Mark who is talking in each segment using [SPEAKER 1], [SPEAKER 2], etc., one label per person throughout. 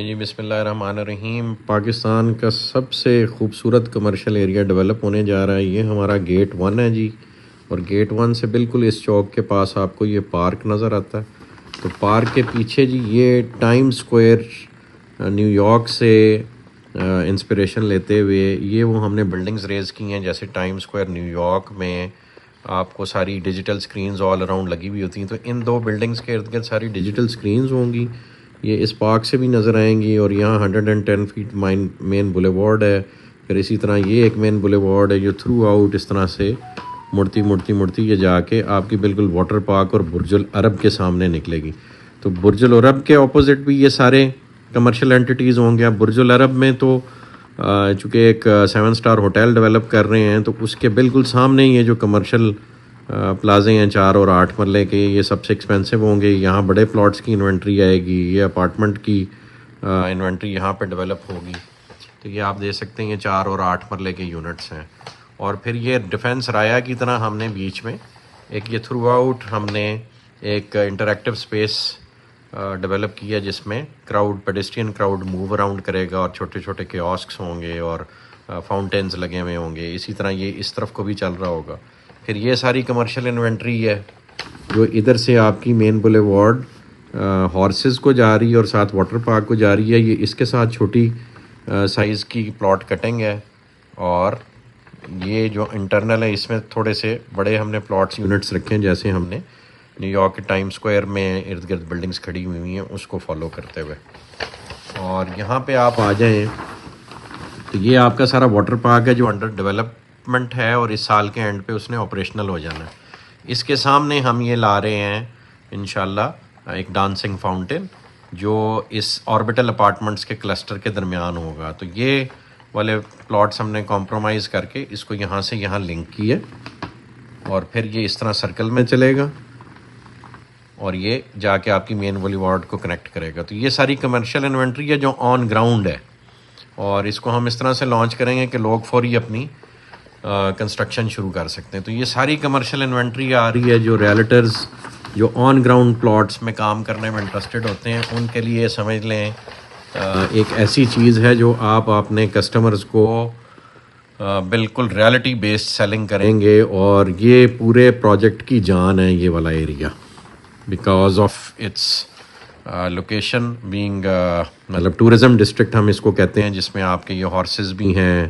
[SPEAKER 1] جی بسم اللہ الرحمن الرحیم۔ پاکستان کا سب سے خوبصورت کمرشل ایریا ڈیولپ ہونے جا رہا ہے۔ یہ ہمارا گیٹ 1 ہے جی، اور گیٹ 1 سے بالکل اس چوک کے پاس آپ کو یہ پارک نظر آتا ہے۔ تو پارک کے پیچھے جی یہ ٹائم اسکوائر نیو یارک سے انسپریشن لیتے ہوئے یہ وہ ہم نے بلڈنگز ریز کی ہیں، جیسے ٹائم اسکوائر نیو یارک میں آپ کو ساری ڈیجیٹل سکرینز آل اراؤنڈ لگی ہوئی ہوتی ہیں، تو ان دو بلڈنگز کے ارد گرد ساری ڈیجیٹل سکرینز ہوں گی، یہ اس پارک سے بھی نظر آئیں گی۔ اور یہاں 110 فیٹ مین بولیوارڈ ہے، پھر اسی طرح یہ ایک مین بولیوارڈ ہے جو تھرو آؤٹ اس طرح سے مڑتی یہ جا کے آپ کی بالکل واٹر پارک اور برج العرب کے سامنے نکلے گی۔ تو برج العرب کے اپوزٹ بھی یہ سارے کمرشل انٹیٹیز ہوں گے۔ اب برج العرب میں تو چونکہ ایک 7 اسٹار ہوٹل ڈیولپ کر رہے ہیں، تو اس کے بالکل سامنے یہ جو کمرشل پلازے ہیں 4 اور 8 مرلے کے، یہ سب سے ایکسپینسو ہوں گے۔ یہاں بڑے پلاٹس کی انوینٹری آئے گی، یہ اپارٹمنٹ کی انوینٹری یہاں پہ ڈیولپ ہوگی۔ تو یہ آپ دیکھ سکتے ہیں یہ 4 اور 8 مرلے کے یونٹس ہیں۔ اور پھر یہ ڈیفنس رایا کی طرح ہم نے بیچ میں ایک یہ تھرو آؤٹ ہم نے ایک انٹریکٹیو اسپیس ڈیولپ کیا، جس میں پیڈسٹرین کراؤڈ موو اراؤنڈ کرے گا، اور چھوٹے چھوٹے کیوسکس ہوں گے اور فاؤنٹینز لگے ہوئے ہوں گے۔ اسی طرح یہ اس طرف کو بھی چل رہا ہوگا۔ پھر یہ ساری کمرشل انوینٹری ہے جو ادھر سے آپ کی مین بولیوارڈ ہارسز کو جا رہی ہے اور ساتھ واٹر پارک کو جا رہی ہے۔ یہ اس کے ساتھ چھوٹی سائز کی پلاٹ کٹنگ ہے، اور یہ جو انٹرنل ہے اس میں تھوڑے سے بڑے ہم نے پلاٹس یونٹس رکھے ہیں، جیسے ہم نے نیو یارک کے ٹائم اسکوائر میں ارد گرد بلڈنگز کھڑی ہوئی ہیں اس کو فالو کرتے ہوئے۔ اور یہاں پہ آپ آ جائیں تو یہ آپ کا سارا واٹر پارک ہے جو انڈر ڈیولپمنٹ ہے، اور اس سال کے اینڈ پہ اس نے آپریشنل ہو جانا ہے۔ اس کے سامنے ہم یہ لا رہے ہیں انشاءاللہ ایک ڈانسنگ فاؤنٹین جو اس آربٹل اپارٹمنٹس کے کلسٹر کے درمیان ہوگا۔ تو یہ والے پلاٹس ہم نے کمپرومائز کر کے اس کو یہاں سے یہاں لنک کی ہے، اور پھر یہ اس طرح سرکل میں چلے گا اور یہ جا کے آپ کی مین بولیوارڈ کو کنیکٹ کرے گا۔ تو یہ ساری کمرشل انوینٹری ہے جو آن گراؤنڈ ہے، اور اس کو ہم اس طرح سے لانچ کریں گے کہ لوگ فوری اپنی کنسٹرکشن شروع کر سکتے ہیں۔ تو یہ ساری کمرشل انوینٹری آ رہی ہے جو ریئلٹرز جو آن گراؤنڈ پلاٹس میں کام کرنے میں انٹرسٹڈ ہوتے ہیں، ان کے لیے سمجھ لیں ایک ایسی چیز ہے جو آپ اپنے کسٹمرز کو بالکل ریالٹی بیسڈ سیلنگ کریں گے، اور یہ پورے پروجیکٹ کی جان ہے یہ والا area, because of its location being مطلب ٹورزم ڈسٹرکٹ ہم اس کو کہتے ہیں، جس میں آپ کے یہ ہارسز بھی ہیں،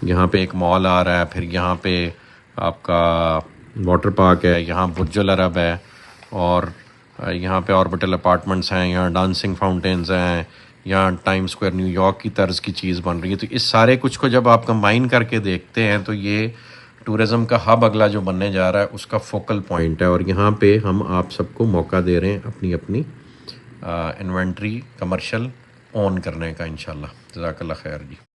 [SPEAKER 1] یہاں پہ ایک مال آ رہا ہے، پھر یہاں پہ آپ کا واٹر پارک ہے، یہاں برج العرب ہے، اور یہاں پہ آربٹل اپارٹمنٹس ہیں، یہاں ڈانسنگ فاؤنٹینز ہیں، یہاں ٹائم اسکوائر نیو یارک کی طرز کی چیز بن رہی ہے۔ تو اس سارے کچھ کو جب آپ کمبائن کر کے دیکھتے ہیں تو یہ ٹورزم کا ہب اگلا جو بننے جا رہا ہے اس کا فوکل پوائنٹ ہے، اور یہاں پہ ہم آپ سب کو موقع دے رہے ہیں اپنی انوینٹری کمرشل اون کرنے کا انشاءاللہ۔ جزاک اللہ خیر جی۔